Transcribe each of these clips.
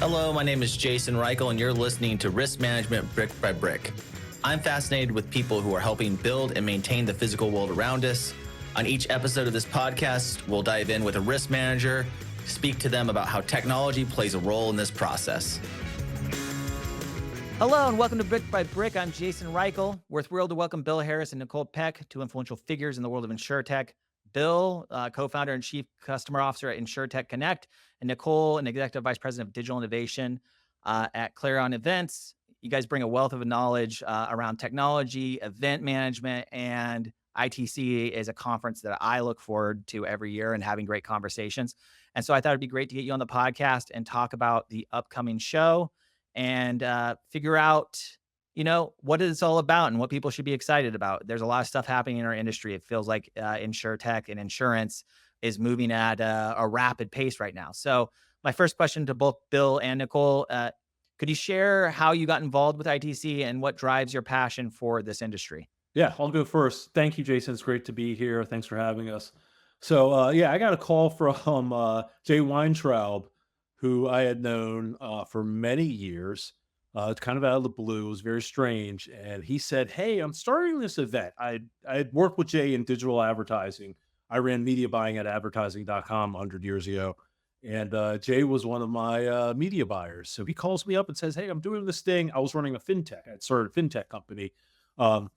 Hello, my name is Jason Reichl, and you're listening to Risk Management Brick by Brick. I'm fascinated with people who are helping build and maintain the physical world around us. On each episode of this podcast, we'll dive in with a risk manager, speak to them about how technology plays a role in this process. Hello and welcome to Brick by Brick. I'm Jason Reichl. We're thrilled to welcome Bill Harris and Nicole Peck, two influential figures in the world of InsureTech. Bill, co-founder and chief customer officer at InsureTech Connect, and Nicole, an executive vice president of digital innovation at Clarion Events. You guys bring a wealth of knowledge around technology, event management, and ITC is a conference that I look forward to every year and having great conversations. And so I thought it'd be great to get you on the podcast and talk about the upcoming show and figure out, what it's all about and what people should be excited about. There's a lot of stuff happening in our industry. It feels like InsureTech and insurance is moving at a rapid pace right now. So my first question to both Bill and Nicole, could you share how you got involved with ITC and what drives your passion for this industry? Yeah, I'll go first. Thank you, Jason. It's great to be here. Thanks for having us. So, I got a call from Jay Weintraub, who I had known for many years. It's kind of out of the blue. It was very strange. And he said, "Hey, I'm starting this event." I had worked with Jay in digital advertising. I ran media buying at advertising.com 100 years ago. And Jay was one of my media buyers. So he calls me up and says, "Hey, I'm doing this thing." I was running a fintech. I had started a fintech company. Um,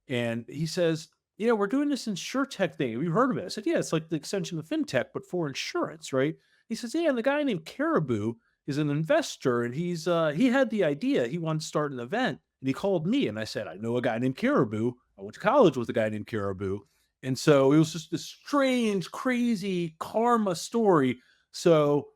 and he says, "We're doing this InsureTech thing. Have you heard of it?" I said, "Yeah, it's like the extension of fintech, but for insurance, right?" He says, "Yeah, and the guy named Caribou is an investor, and he had the idea. He wanted to start an event, and he called me." And I said, "I know a guy named Caribou. I went to college with a guy named Caribou." And so it was just this strange, crazy karma story. So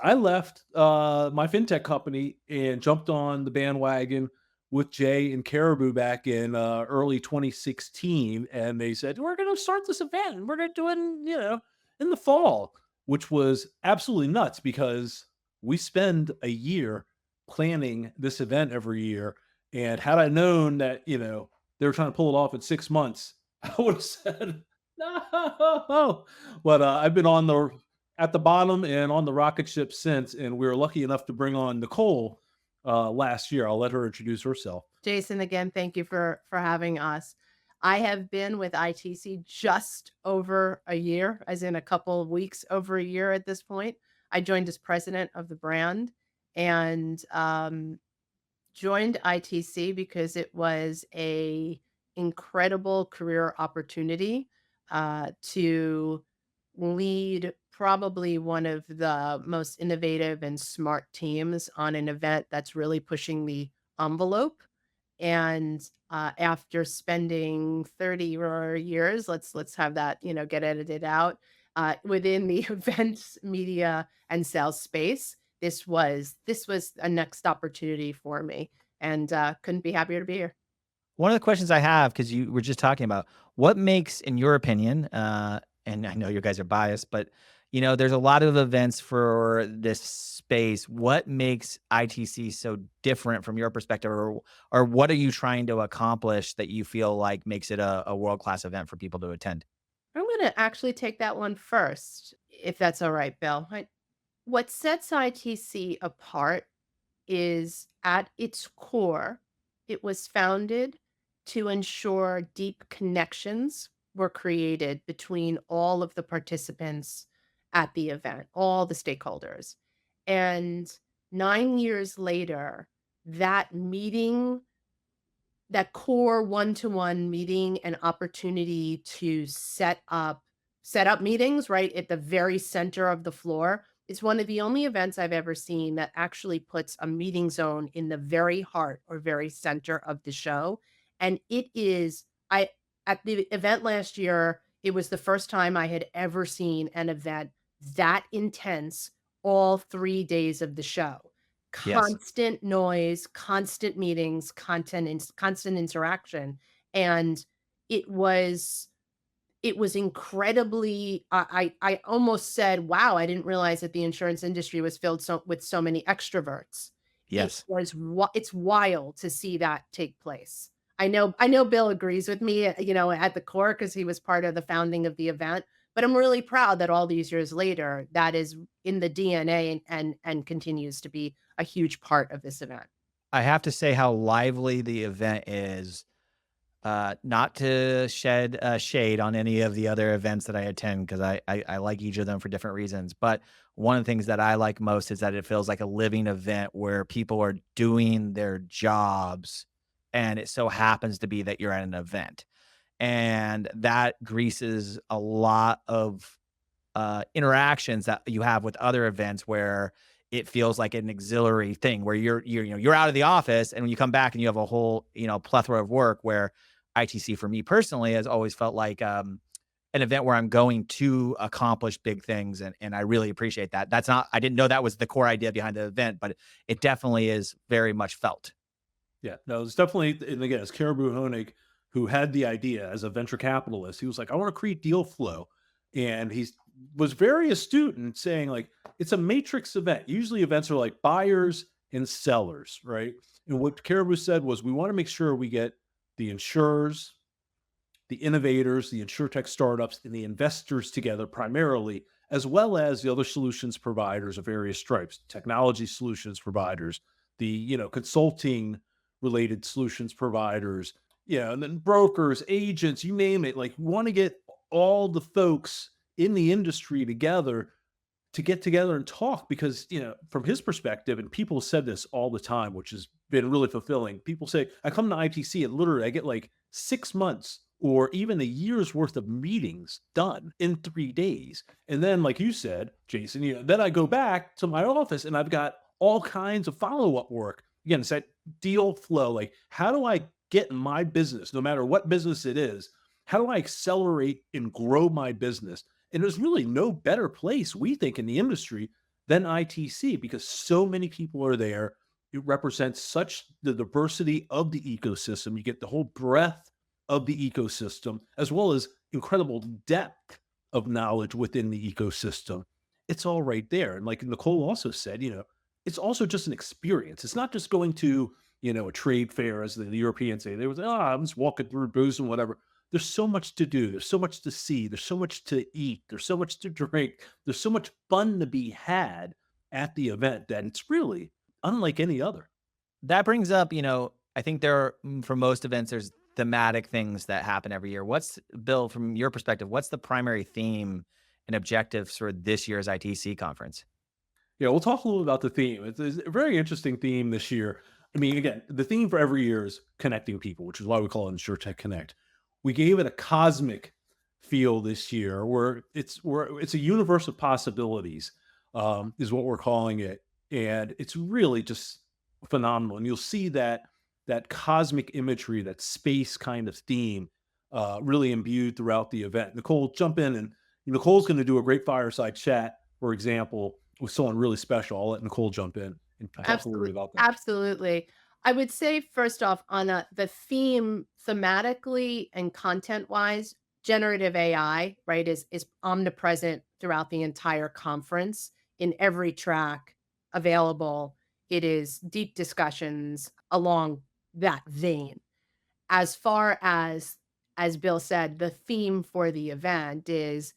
I left my fintech company and jumped on the bandwagon with Jay and Caribou back in early 2016. And they said, "We're going to start this event and we're going to do it in the fall," which was absolutely nuts because we spend a year planning this event every year. And had I known that, they were trying to pull it off in 6 months, I would have said, no. But I've been at the bottom and on the rocket ship since. And we were lucky enough to bring on Nicole last year. I'll let her introduce herself. Jason, again, thank you for having us. I have been with ITC just over a year, as in a couple of weeks over a year at this point. I joined as president of the brand and joined ITC because it was a incredible career opportunity to lead probably one of the most innovative and smart teams on an event that's really pushing the envelope. And after spending 30 or years, let's have that, get edited out, within the events, media, and sales space, this was a next opportunity for me, and couldn't be happier to be here. One of the questions I have, because you were just talking about, what makes, in your opinion, and I know you guys are biased, but there's a lot of events for this space. What makes ITC so different from your perspective, or what are you trying to accomplish that you feel like makes it a world-class event for people to attend? I'm going to actually take that one first, if that's all right, Bill. What sets ITC apart is at its core, it was founded to ensure deep connections were created between all of the participants at the event, all the stakeholders. And 9 years later, that meeting, that core one-to-one meeting and opportunity to set up meetings right at the very center of the floor is one of the only events I've ever seen that actually puts a meeting zone in the very heart or very center of the show. And it is, at the event last year, it was the first time I had ever seen an event that intense all 3 days of the show. Yes. Constant noise, constant meetings, constant interaction. And it was incredibly, I almost said, wow, I didn't realize that the insurance industry was filled with so many extroverts. Yes. It's wild to see that take place. I know Bill agrees with me, at the core, because he was part of the founding of the event, But I'm really proud that all these years later, that is in the DNA and continues to be a huge part of this event. I have to say how lively the event is. Not to shed shade on any of the other events that I attend because I like each of them for different reasons. But one of the things that I like most is that it feels like a living event where people are doing their jobs, and it so happens to be that you're at an event, and that greases a lot of interactions that you have with other events where it feels like an auxiliary thing where you're out of the office, and when you come back and you have a whole plethora of work. Where ITC for me personally has always felt like an event where I'm going to accomplish big things, and I really appreciate that. That's not I didn't know that was the core idea behind the event, but it definitely is very much felt. Yeah, no, it's definitely, and again, it's Caribou Honig who had the idea as a venture capitalist. He was like, I want to create deal flow. And he was very astute in saying, like, it's a matrix event. Usually events are like buyers and sellers, right? And what Caribou said was, we want to make sure we get the insurers, the innovators, the insurtech startups, and the investors together primarily, as well as the other solutions providers of various stripes, technology solutions providers, the consulting related solutions providers, and then brokers, agents, you name it. Like, we want to get all the folks in the industry together to get together and talk because, from his perspective, and people said this all the time, which has been really fulfilling. People say, I come to ITC and literally I get like 6 months or even a year's worth of meetings done in 3 days. And then, like you said, Jason, then I go back to my office and I've got all kinds of follow-up work. Again, it's that deal flow. Like, how do I get my business, no matter what business it is, how do I accelerate and grow my business? And there's really no better place, we think, in the industry than ITC because so many people are there. It represents such the diversity of the ecosystem. You get the whole breadth of the ecosystem, as well as incredible depth of knowledge within the ecosystem. It's all right there. And like Nicole also said, it's also just an experience. It's not just going to, a trade fair, as the Europeans say. They was, I'm just walking through booths and whatever. There's so much to do. There's so much to see. There's so much to eat. There's so much to drink. There's so much fun to be had at the event that it's really unlike any other. That brings up, I think there are, for most events, there's thematic things that happen every year. Bill, from your perspective, what's the primary theme and objectives for this year's ITC conference? Yeah, we'll talk a little about the theme. It's a very interesting theme this year. I mean, again, the theme for every year is connecting people, which is why we call it InsureTech Connect. We gave it a cosmic feel this year, where it's a universe of possibilities, is what we're calling it, and it's really just phenomenal. And you'll see that cosmic imagery, that space kind of theme, really imbued throughout the event. Nicole, jump in, and Nicole's going to do a great fireside chat, for example, with someone really special. I'll let Nicole jump in and talk a little bit Absolutely, about that. absolutely. I would say first off on the theme thematically and content-wise, generative AI, right, is omnipresent throughout the entire conference in every track available. It is deep discussions along that vein. As far as Bill said, the theme for the event is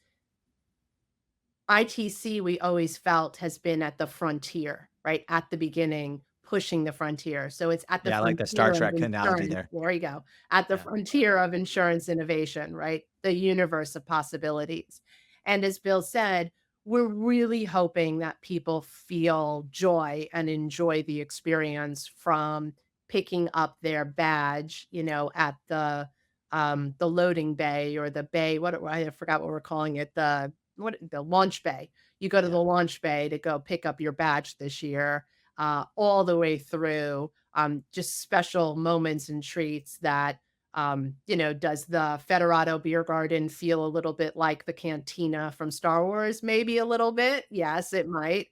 ITC, we always felt, has been at the frontier, right? At the beginning, pushing the frontier. So it's at the Yeah, I like the Star frontier of Trek analogy insurance. there. There you go. At the Yeah. frontier of insurance innovation, right? The universe of possibilities. And as Bill said, we're really hoping that people feel joy and enjoy the experience from picking up their badge, at the loading bay or the bay. I forgot what we're calling it. The launch bay. You go to Yeah. the launch bay to go pick up your badge this year, all the way through, just special moments and treats that, does the Federado Beer Garden feel a little bit like the cantina from Star Wars? Maybe a little bit. Yes, it might.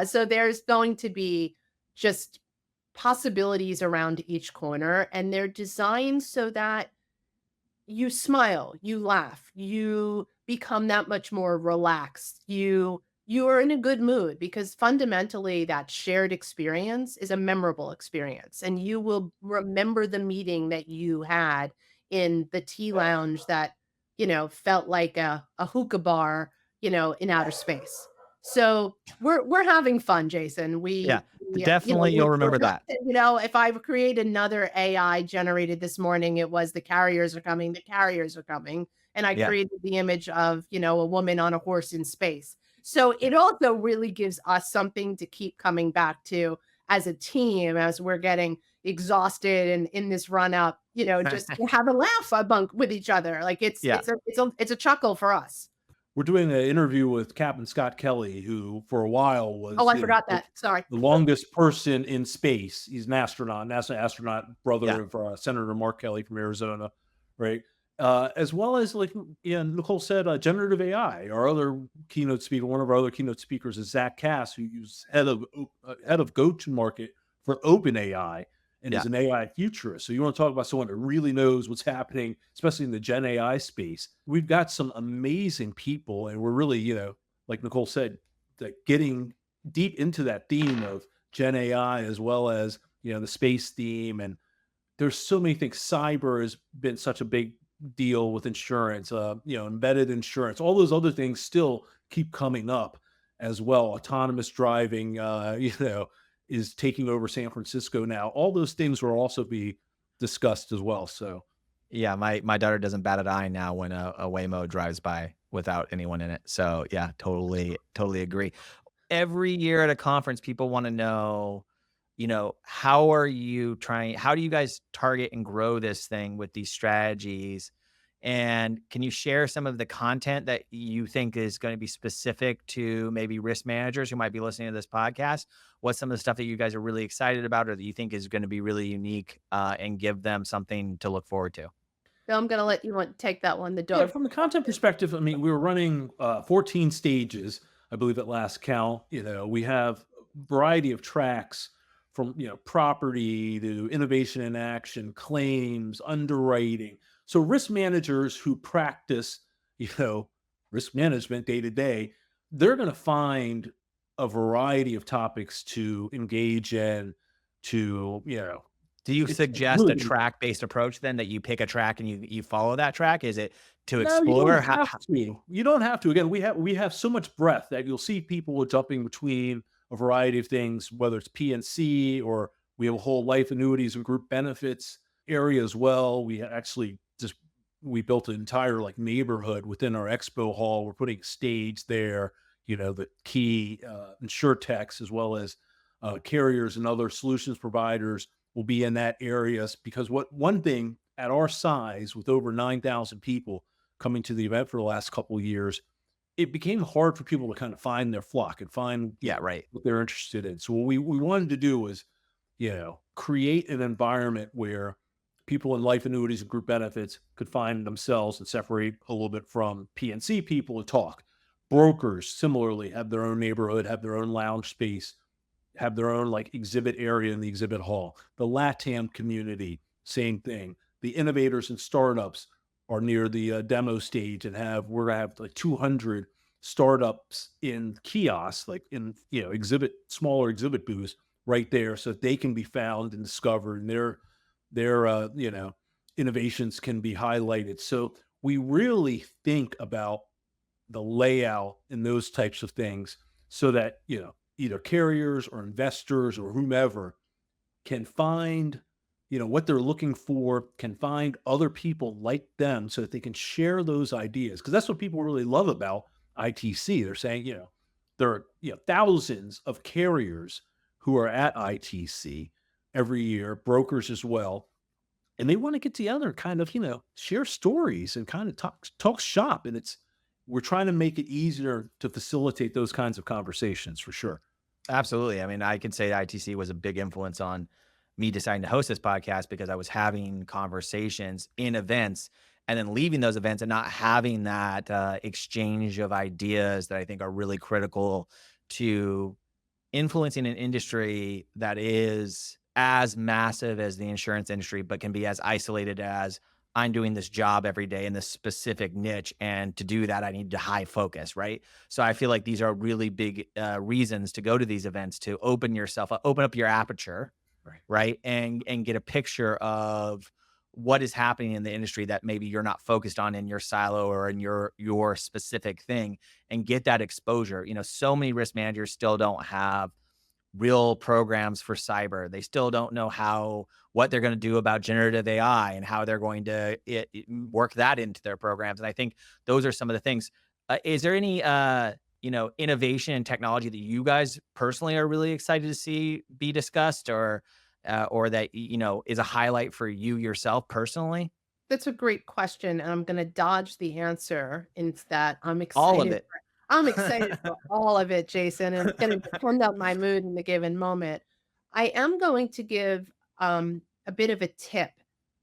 So there's going to be just possibilities around each corner, and they're designed so that you smile, you laugh, you become that much more relaxed. You are in a good mood because fundamentally that shared experience is a memorable experience, and you will remember the meeting that you had in the tea lounge that felt like a hookah bar, in outer space. So we're having fun, Jason. Yeah, We definitely. You'll remember that. if I create another AI generated this morning, it was the carriers are coming, the carriers are coming. And I Yeah. created the image of, a woman on a horse in space. So Yeah. it also really gives us something to keep coming back to as a team, as we're getting exhausted and in this run up, just to have a laugh with each other. Like Yeah. it's a chuckle for us. We're doing an interview with Captain Scott Kelly, who for a while Oh, was I forgot that. Sorry. the longest person in space. He's an astronaut, NASA astronaut, brother Yeah. of Senator Mark Kelly from Arizona, right? As well as, like, Nicole said, generative AI. Our other keynote speaker, one of our other keynote speakers, is Zach Cass, who's head of go-to-market for OpenAI and Yeah. is an AI futurist. So you want to talk about someone that really knows what's happening, especially in the Gen AI space. We've got some amazing people, and we're really, like Nicole said, like getting deep into that theme of Gen AI as well as, the space theme. And there's so many things. Cyber has been such a big deal with insurance, embedded insurance, all those other things still keep coming up as well. Autonomous driving, is taking over San Francisco now. All those things will also be discussed as well. So Yeah, my daughter doesn't bat an eye now when a Waymo drives by without anyone in it. So yeah, totally agree. Every year at a conference, people want to know, how do you guys target and grow this thing with these strategies? And can you share some of the content that you think is going to be specific to maybe risk managers who might be listening to this podcast? What's some of the stuff that you guys are really excited about or that you think is going to be really unique and give them something to look forward to? Bill, I'm going to let you take that one. The yeah, dog. from the content perspective, I mean, we were running 14 stages, I believe, at last count. We have a variety of tracks from, property to innovation in action, claims, underwriting. So risk managers who practice, risk management day to day, they're going to find a variety of topics to engage in, to, Do you it's suggest really a track-based approach then that you pick a track and you follow that track? Is it to no, you don't explore? have to. You don't have to. Again, we have so much breadth that you'll see people jumping between a variety of things, whether it's PNC or we have a whole life annuities and group benefits area as well. We built an entire like neighborhood within our expo hall. We're putting a stage there. The key InsureTechs as well as carriers and other solutions providers will be in that area because one thing at our size with over 9,000 people coming to the event for the last couple of years, it became hard for people to kind of find their flock and find Yeah, right. what they're interested in. So what we wanted to do was, create an environment where people in life annuities and group benefits could find themselves and separate a little bit from PNC people and talk. Brokers similarly have their own neighborhood, have their own lounge space, have their own like exhibit area in the exhibit hall. The LATAM community, same thing. The innovators and startups are near the demo stage and we're gonna have like 200 startups in kiosks, like in smaller exhibit booths right there, so that they can be found and discovered, and their innovations can be highlighted. So we really think about the layout and those types of things so that either carriers or investors or whomever can find what they're looking for, can find other people like them so that they can share those ideas, because that's what people really love about ITC. They're saying there are thousands of carriers who are at ITC every year, brokers as well, and they want to get together and kind of share stories and kind of talk shop. And we're trying to make it easier to facilitate those kinds of conversations for sure. Absolutely. I mean, I can say ITC was a big influence on me deciding to host this podcast because I was having conversations in events and then leaving those events and not having that exchange of ideas that I think are really critical to influencing an industry that is as massive as the insurance industry, but can be as isolated as I'm doing this job every day in this specific niche. And to do that, I need to high focus, right? So I feel like these are really big reasons to go to these events, to open up your aperture, right? And get a picture of what is happening in the industry that maybe you're not focused on in your silo or in your specific thing, and get that exposure. So many risk managers still don't have real programs for cyber. They still don't know what they're going to do about generative AI and how they're going to work that into their programs. And I think those are some of the things. Is there any innovation and technology that you guys personally are really excited to see be discussed, or that is a highlight for you yourself personally? That's a great question, and I'm gonna dodge the answer in that All of it. I'm excited for all of it, Jason, and it's gonna depend on my mood in the given moment. I am going to give, a bit of a tip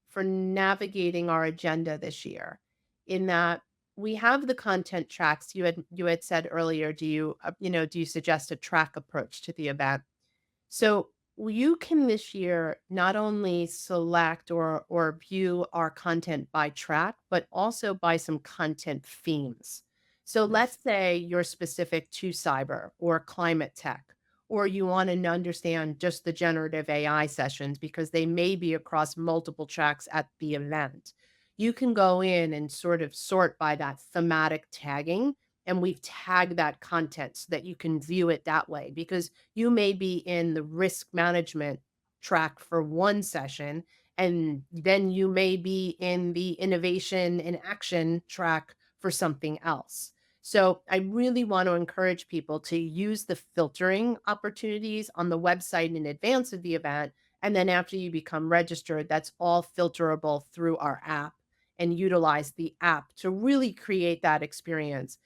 for navigating our agenda this year, in that we have the content tracks. You had said earlier, do you suggest a track approach to the event? So you can this year not only select or view our content by track, but also by some content themes. So Nice. let's say you're specific to cyber or climate tech, or you want to understand just the generative AI sessions because they may be across multiple tracks at the event. You can go in and sort of sort by that thematic tagging, and we've tagged that content so that you can view it that way, because you may be in the risk management track for one session, and then you may be in the innovation and action track for something else. So I really want to encourage people to use the filtering opportunities on the website in advance of the event. And then after you become registered, that's all filterable through our app, and utilize the app to really create that experience.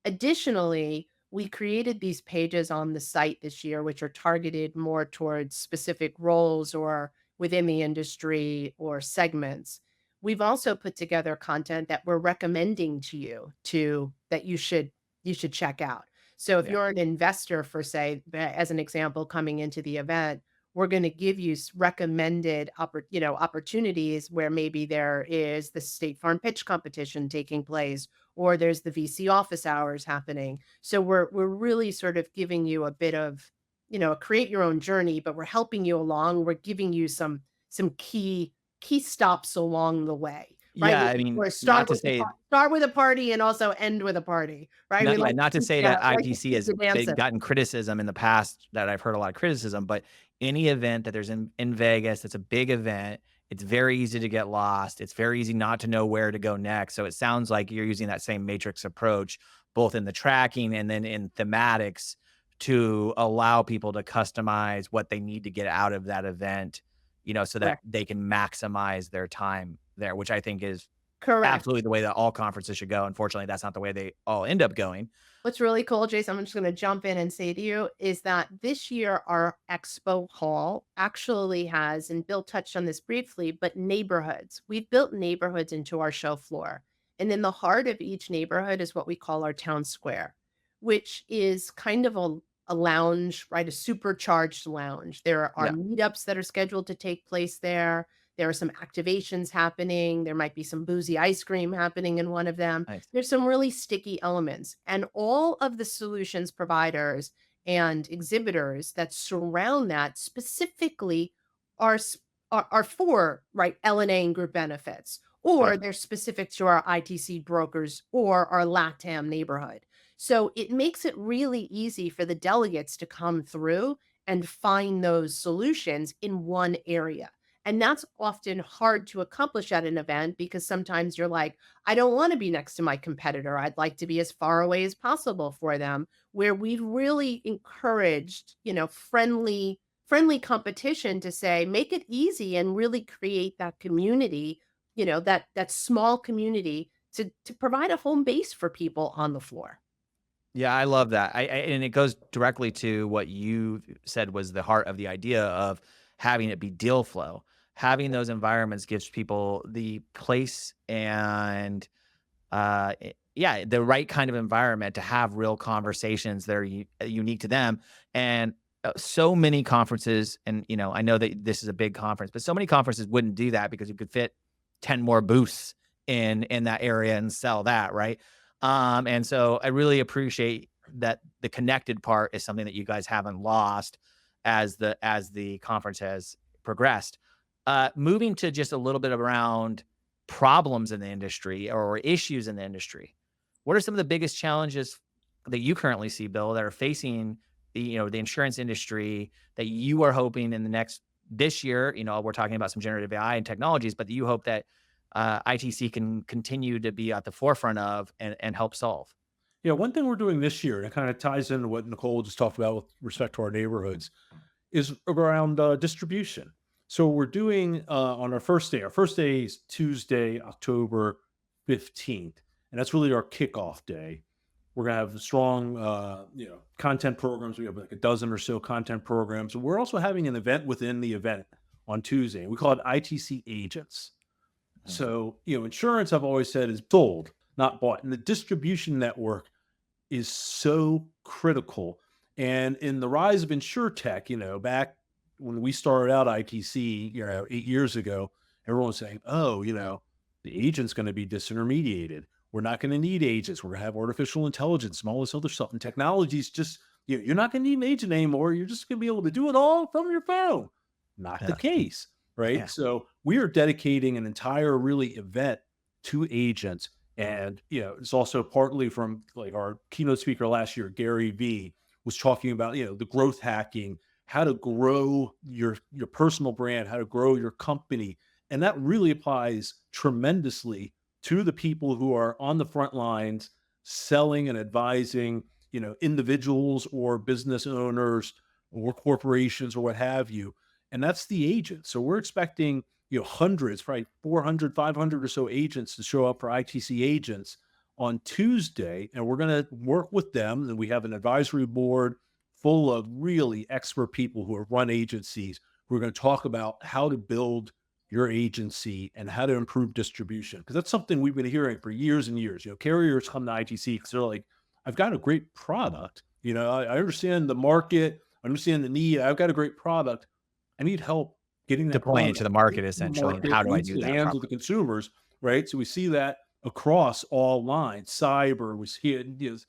Additionally, we created these pages on the site this year, which are targeted more towards specific roles or within the industry or segments. We've also put together content that we're recommending to you to that you should check out. So if Yeah. you're an investor, for say, as an example, coming into the event, we're going to give you recommended opportunities where maybe there is the State Farm pitch competition taking place, or there's the VC office hours happening. So we're really sort of giving you a bit of, a create your own journey, but we're helping you along. We're giving you some key stops along the way, right? Yeah, I mean, Or not to say start with a party and also end with a party, right? We like not to to keep say the that like to ITC keep has the dancing. gotten criticism in the past, that I've heard a lot of criticism, but any event that there's in Vegas, it's a big event. It's very easy to get lost. It's very easy not to know where to go next. So it sounds like you're using that same matrix approach, both in the tracking and then in thematics, to allow people to customize what they need to get out of that event, so that Correct. they can maximize their time there, which I think is Correct. absolutely the way that all conferences should go. Unfortunately, that's not the way they all end up going. What's really cool, Jason, I'm just going to jump in and say to you, is that this year our expo hall actually has, and Bill touched on this briefly, but neighborhoods. We've built neighborhoods into our show floor. And in the heart of each neighborhood is what we call our town square, which is kind of a lounge, right? A supercharged lounge. There are Yeah. meetups that are scheduled to take place there. There are some activations happening. There might be some boozy ice cream happening in one of them. Nice. There's some really sticky elements, and all of the solutions providers and exhibitors that surround that specifically are are for, right, L&A and group benefits, or Yeah. they're specific to our ITC brokers or our LATAM neighborhood. So it makes it really easy for the delegates to come through and find those solutions in one area. And that's often hard to accomplish at an event, because sometimes you're like, I don't want to be next to my competitor. I'd like to be as far away as possible for them. Where we've really encouraged, friendly competition to say, make it easy and really create that community, that small community to provide a home base for people on the floor. Yeah, I love that. And it goes directly to what you said was the heart of the idea of having it be deal flow. Having those environments gives people the place and yeah, the right kind of environment to have real conversations that are unique to them. And so many conferences, and I know that this is a big conference, but so many conferences wouldn't do that because you could fit 10 more booths in that area and sell that, right? And so I really appreciate that the connected part is something that you guys haven't lost as the conference has progressed. Moving to just a little bit around problems in the industry or issues in the industry. What are some of the biggest challenges that you currently see, Bill, that are facing the insurance industry that you are hoping in this year, we're talking about some generative AI and technologies, but that you hope that ITC can continue to be at the forefront of and help solve? Yeah, one thing we're doing this year, and it kind of ties into what Nicole just talked about with respect to our neighborhoods, is around distribution. So we're doing on our first day. Our first day is Tuesday, October 15th, and that's really our kickoff day. We're gonna have strong, content programs. We have like a dozen or so content programs. And we're also having an event within the event on Tuesday. We call it ITC Agents. So, insurance, I've always said, is sold, not bought. And the distribution network is so critical. And in the rise of InsureTech, back when we started out ITC, 8 years ago, everyone was saying, oh, the agent's going to be disintermediated. We're not going to need agents. We're going to have artificial intelligence and all this other stuff. And technology's just, you're not going to need an agent anymore. You're just going to be able to do it all from your phone. Not the Yeah. case, right? Yeah. So we are dedicating an entire really event to agents. And, it's also partly from like our keynote speaker last year, Gary V, was talking about, the growth hacking, how to grow your personal brand, how to grow your company. And that really applies tremendously to the people who are on the front lines selling and advising, individuals or business owners or corporations or what have you. And that's the agent. So we're expecting, hundreds, probably 400, 500 or so agents to show up for ITC Agents on Tuesday. And we're going to work with them. And we have an advisory board full of really expert people who have run agencies. We're going to talk about how to build your agency and how to improve distribution. Because that's something we've been hearing for years and years. Carriers come to ITC because they're like, I've got a great product. I understand the market, I understand the need. I've got a great product. I need help getting that Deploying it product to the market, into the essentially, and market, how do I into do the that hands of the consumers, right? So we see that across all lines. Cyber, we see it. That's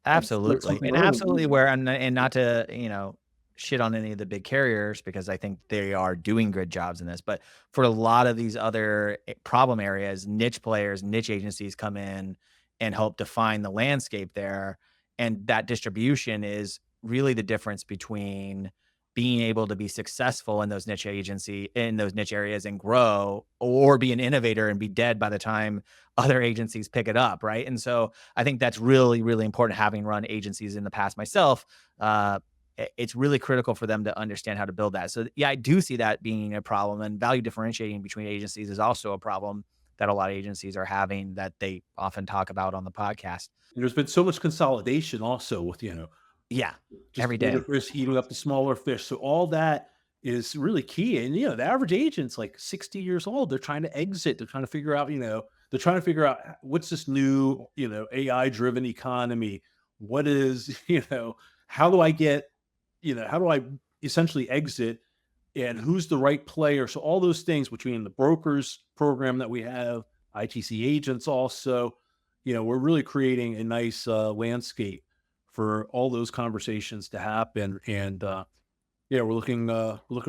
Absolutely. something And we're really absolutely using. and not to, shit on any of the big carriers because I think they are doing good jobs in this. But for a lot of these other problem areas, niche players, niche agencies come in and help define the landscape there. And that distribution is really the difference between being able to be successful in those niche areas and grow, or be an innovator and be dead by the time other agencies pick it up. Right. And so I think that's really, really important, having run agencies in the past myself. It's really critical for them to understand how to build that. So yeah, I do see that being a problem, and value differentiating between agencies is also a problem that a lot of agencies are having that they often talk about on the podcast. And there's been so much consolidation also with, Yeah. just Every the bigger day. fish eating up the smaller fish. So all that is really key. And the average agent's like 60 years old. They're trying to exit. They're trying to figure out, what's this new, AI driven economy? What is, how do I get, how do I essentially exit, and who's the right player? So all those things between the brokers program that we have, ITC Agents also, we're really creating a nice landscape for all those conversations to happen. And yeah, we're looking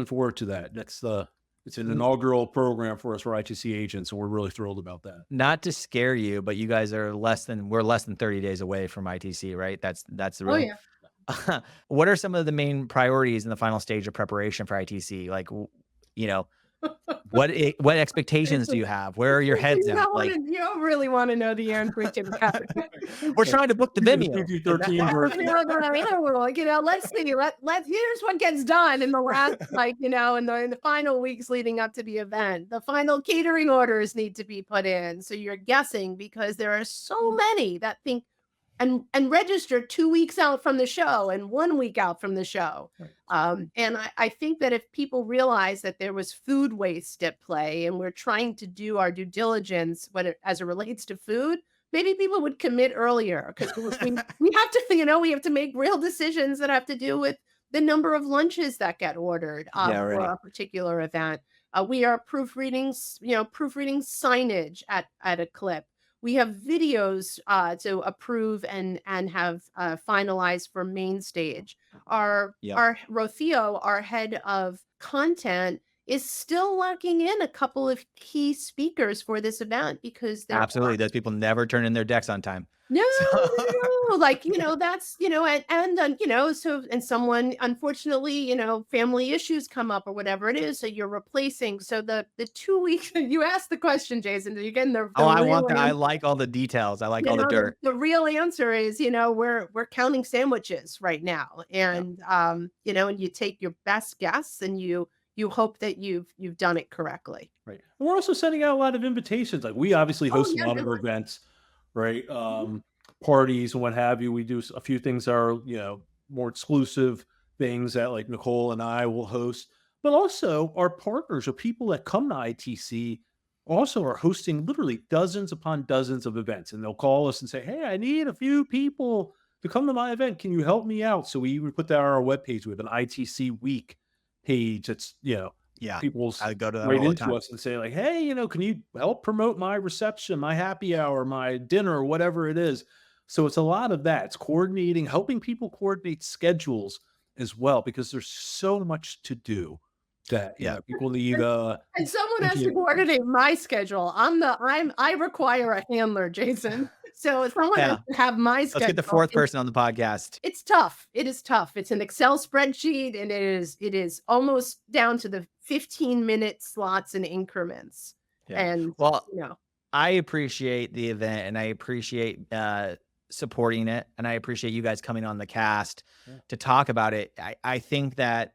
forward to that. It's an inaugural program for us for ITC Agents, and we're really thrilled about that. Not to scare you, but you guys are we're less than 30 days away from ITC, right? That's Oh, really. yeah. What are some of the main priorities in the final stage of preparation for ITC? Like, you know, what expectations do you have? Where are your heads at? Like, You don't really want to know the answer to that. we're trying to book the Vimeo. PG-13 version. Let's see. Here's what gets done in the last, in the final weeks leading up to the event. The final catering orders need to be put in. So you're guessing because there are so many that think and register 2 weeks out from the show and 1 week out from the show. And I think that if people realize that there was food waste at play and we're trying to do our due diligence as it relates to food, maybe people would commit earlier because we have to, we have to make real decisions that have to do with the number of lunches that get ordered Yeah, for right. a particular event. We are proofreading signage at a clip. We have videos to approve and have finalized for main stage. Yep. Our Rothio, our head of content, is still locking in a couple of key speakers for this event because there Absolutely. Those people never turn in their decks on time. no, So no, like, that's, so, and someone, unfortunately, family issues come up or whatever it is, so you're replacing. So the 2 weeks, you asked the question, Jason, you're getting the I real want that. I answer. like all the details. I like all the dirt. The real answer is, we're counting sandwiches right now. Yeah. And, and you take your best guess and you hope that you've done it correctly. Right. And we're also sending out a lot of invitations. Like we obviously Oh, host a yeah, lot no, of events, right? mhm. Parties and what have you. We do a few things that are, more exclusive things that like Nicole and I will host, but also our partners or people that come to ITC also are hosting literally dozens upon dozens of events. And they'll call us and say, hey, I need a few people to come to my event. Can you help me out? So we even put that on our webpage. We have an ITC week page. It's, Yeah. people's I go to that right all the into time. us and say like, hey, can you help promote my reception, my happy hour, my dinner, whatever it is. So it's a lot of that. It's coordinating, helping people coordinate schedules as well, because there's so much to do that, Yeah. people need, And someone has to you coordinate my schedule. I require a handler, Jason. So someone has Yeah. to have my Let's get the schedule. fourth person on the podcast. It's tough. It is tough. It's an Excel spreadsheet and it is almost down to the 15-minute slots and increments. Yeah. And, Well, you know, I appreciate the event and I appreciate supporting it. And I appreciate you guys coming on the cast Yeah. to talk about it. I think that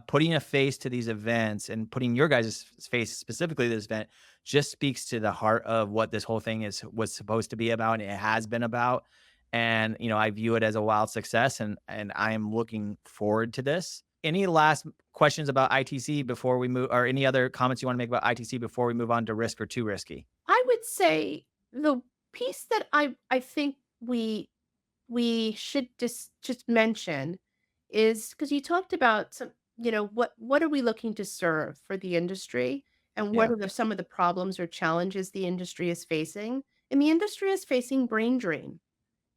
putting a face to these events and putting your guys' face specifically to this event just speaks to the heart of what this whole thing was supposed to be about and it has been about. And I view it as a wild success, and I am looking forward to this. Any last questions about ITC before we move, or any other comments you want to make about ITC before we move on to risk or too risky? I would say the piece that I think we should just mention is because you talked about some, what are we looking to serve for the industry and what Yeah. are some of the problems or challenges the industry is facing? And the industry is facing brain drain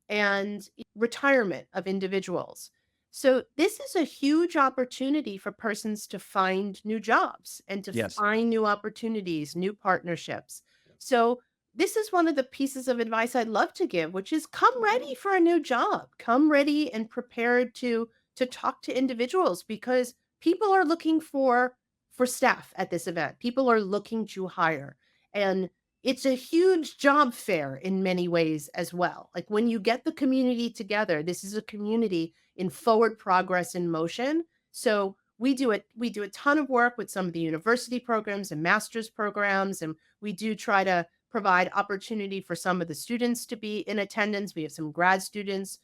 and retirement of individuals. So this is a huge opportunity for persons to find new jobs and to Yes. find new opportunities, new partnerships. So this is one of the pieces of advice I'd love to give, which is come ready for a new job. Come ready and prepared to talk to individuals because people are looking for staff at this event. People are looking to hire. And it's a huge job fair in many ways as well. Like when you get the community together, this is a community in forward progress in motion. So we do a ton of work with some of the university programs and master's programs, and we do try to provide opportunity for some of the students to be in attendance. We have some grad students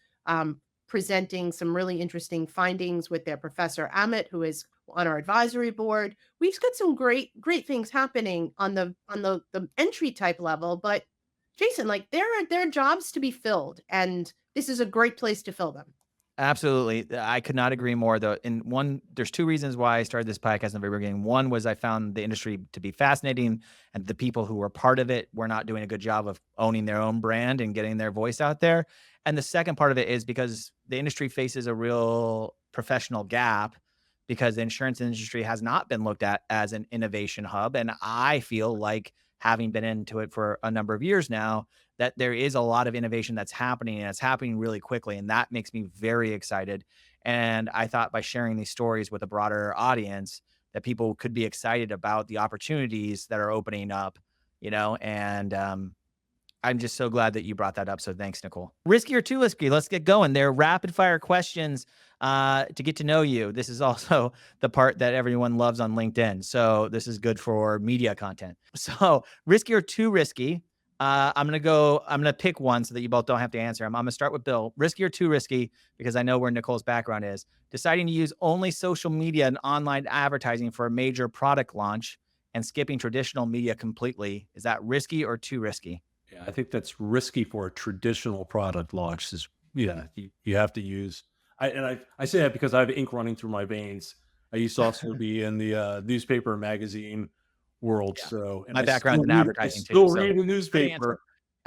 presenting some really interesting findings with their professor Amit, who is on our advisory board. We've got some great things happening on the entry type level, but Jason, like there are jobs to be filled, and this is a great place to fill them. Absolutely. I could not agree more though. And there's two reasons why I started this podcast in the very beginning. One was I found the industry to be fascinating and the people who were part of it were not doing a good job of owning their own brand and getting their voice out there. And the second part of it is because the industry faces a real professional gap because the insurance industry has not been looked at as an innovation hub. And I feel like having been into it for a number of years now, that there is a lot of innovation that's happening and it's happening really quickly. And that makes me very excited. And I thought by sharing these stories with a broader audience, that people could be excited about the opportunities that are opening up, and I'm just so glad that you brought that up. So thanks, Nicole. Risky or too risky? Let's get going. They're rapid fire questions to get to know you. This is also the part that everyone loves on LinkedIn. So this is good for media content. So risky or too risky? I'm going to pick one so that you both don't have to answer them. I'm going to start with Bill. Risky or too risky? Because I know where Nicole's background is. Deciding to use only social media and online advertising for a major product launch and skipping traditional media completely. Is that risky or too risky? Yeah, I think that's risky for a traditional product launch. You have to use. I say that because I have ink running through my veins. I used to also be in the newspaper and magazine world. Yeah. So, and My I background's still in read, I advertising too. still So read a good answer. newspaper,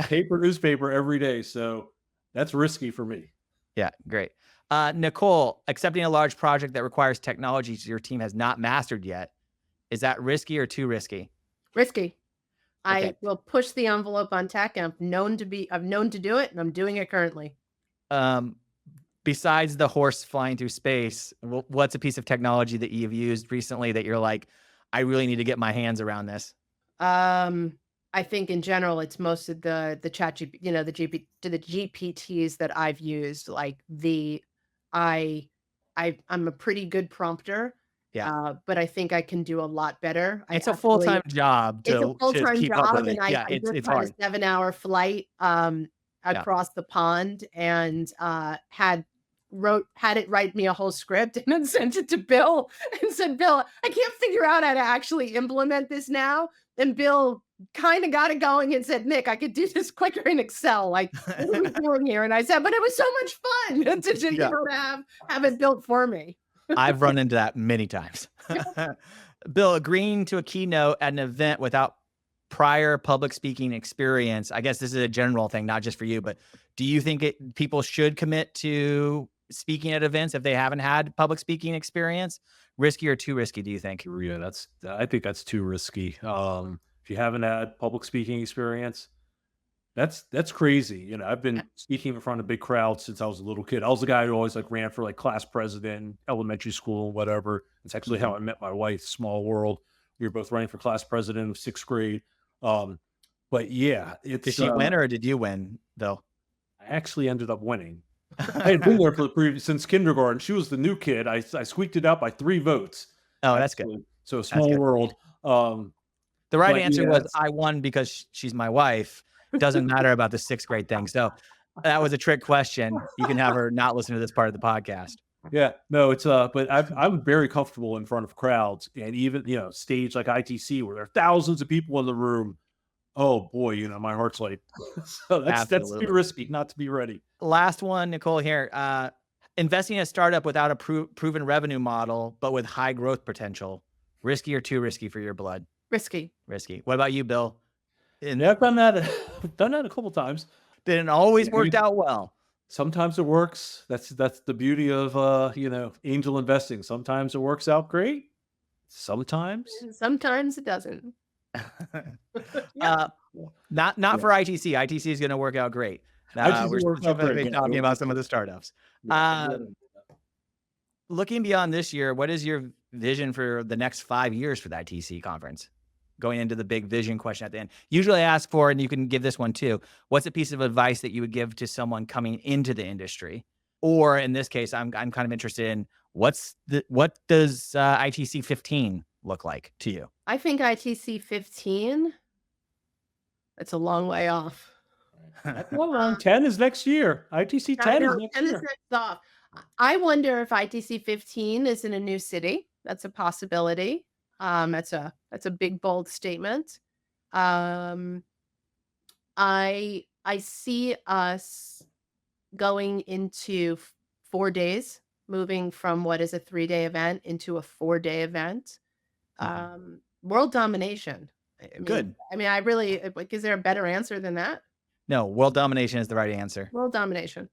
paper newspaper every day. So that's risky for me. Yeah, great. Nicole, accepting a large project that requires technologies your team has not mastered yet, is that risky or too risky? Risky. Okay. I will push the envelope on tech. I've known to do it, and I'm doing it currently. Besides the horse flying through space, what's a piece of technology that you've used recently that you're like, I really need to get my hands around this? I think in general, it's most of the chat, the GPTs that I've used. Like I'm a pretty good prompter. Yeah. But I think I can do a lot better. It's a full-time job It's a to full-time keep up job, with it. and I Yeah, just it's had hard. a 7-hour flight across the pond, and had it write me a whole script and then sent it to Bill and said, Bill, I can't figure out how to actually implement this now. And Bill kind of got it going and said, Nick, I could do this quicker in Excel. Like, what are we doing here? And I said, but it was so much fun to have it built for me. I've run into that many times. Bill, agreeing to a keynote at an event without prior public speaking experience. I guess this is a general thing, not just for you, but do you think people should commit to speaking at events if they haven't had public speaking experience? Risky or too risky, do you think? Yeah, I think that's too risky. If you haven't had public speaking experience, that's crazy. You know, I've been speaking in front of big crowds since I was a little kid. I was the guy who always like ran for like class president, elementary school, whatever. It's actually how I met my wife. Small world. We were both running for class president of 6th grade. But yeah, did she win or did you win though? I actually ended up winning. I had been there for since kindergarten. She was the new kid. I squeaked it out by 3 votes. Oh, that's good. So small world. The right answer was I won because she's my wife. Doesn't matter about the 6th grade thing. So that was a trick question. You can have her not listen to this part of the podcast. Yeah, no, it's but I'm very comfortable in front of crowds, and even stage like ITC where there are thousands of people in the room. Oh boy, my heart's like so that's too risky not to be ready. Last one, Nicole here. Investing in a startup without a proven revenue model, but with high growth potential. Risky or too risky for your blood? Risky. What about you, Bill? Yeah, I've done that. Done that a couple times. Didn't always worked out well. Sometimes it works. That's the beauty of angel investing. Sometimes it works out great. Sometimes it doesn't. Not for ITC. ITC is going to work out great. We're specifically talking about some of the startups. Looking beyond this year, what is your vision for the next 5 years for the ITC conference? Going into the big vision question at the end. Usually I ask for, and you can give this one too, what's a piece of advice that you would give to someone coming into the industry? Or in this case, I'm kind of interested in what does ITC 15 look like to you? I think ITC 15, that's a long way off. Well, 10 is next year. ITC 10 is next year. Off. I wonder if ITC 15 is in a new city. That's a possibility. That's a big, bold statement. I see us going into 4 days, moving from what is a 3-day event into a 4-day event. World domination. Good. Is there a better answer than that? No, world domination is the right answer. World domination.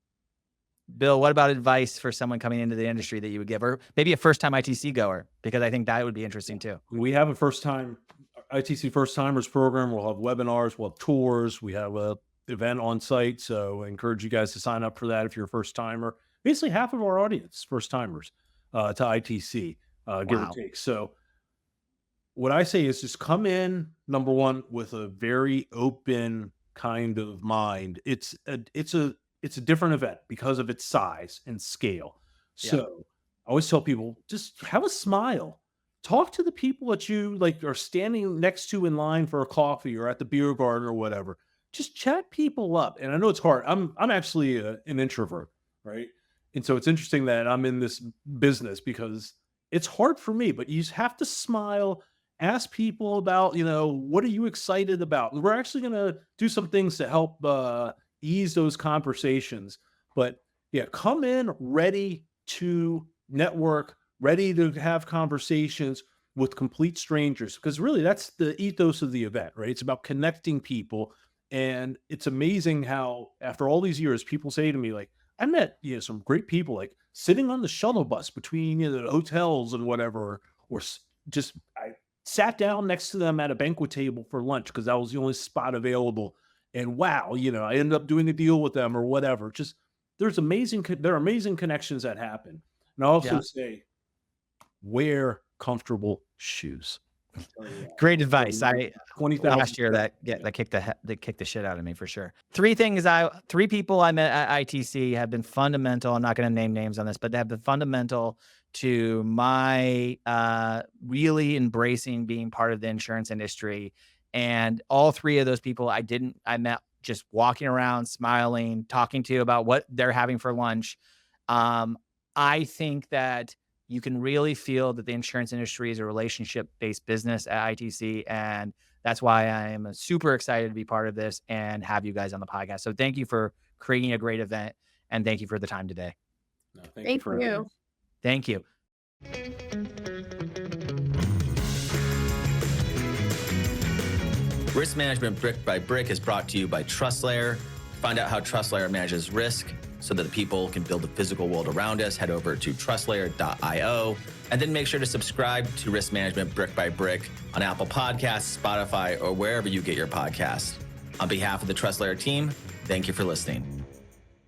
Bill, what about advice for someone coming into the industry that you would give, or maybe a first-time ITC goer? Because I think that would be interesting too. We have a ITC first timers program. We'll have webinars, we'll have tours, we have a event on site. So I encourage you guys to sign up for that if you're a first timer. Basically, half of our audience first timers to ITC, give or take. So what I say is just come in, number one, with a very open kind of mind. It's a different event because of its size and scale. So I always tell people, just have a smile. Talk to the people that you are standing next to in line for a coffee or at the beer garden or whatever. Just chat people up. And I know it's hard. I'm actually an introvert, right? And so it's interesting that I'm in this business because it's hard for me, but you just have to smile, ask people about, what are you excited about? We're actually going to do some things to help ease those conversations. But yeah, come in ready to network, ready to have conversations with complete strangers, because really that's the ethos of the event, right? It's about connecting people. And it's amazing how after all these years, people say to me like, I met, some great people, like sitting on the shuttle bus between, the hotels and whatever, just I sat down next to them at a banquet table for lunch because that was the only spot available. And wow, I ended up doing a deal with them or whatever. Just there are amazing connections that happen. And I also Yeah. say, wear comfortable shoes. I'm telling you that. Great advice. I 20,000 last year that kicked the shit out of me for sure. Three people I met at ITC have been fundamental. I'm not going to name names on this, but they have been fundamental to my really embracing being part of the insurance industry. And all three of those people I met just walking around, smiling, talking to about what they're having for lunch. I think that you can really feel that the insurance industry is a relationship-based business at ITC. And that's why I am super excited to be part of this and have you guys on the podcast. So thank you for creating a great event. And thank you for the time today. No, Thank for having you. me. Thank you. Risk Management Brick by Brick is brought to you by TrustLayer. Find out how TrustLayer manages risk so that the people can build the physical world around us. Head over to TrustLayer.io. And then make sure to subscribe to Risk Management Brick by Brick on Apple Podcasts, Spotify, or wherever you get your podcasts. On behalf of the TrustLayer team, thank you for listening.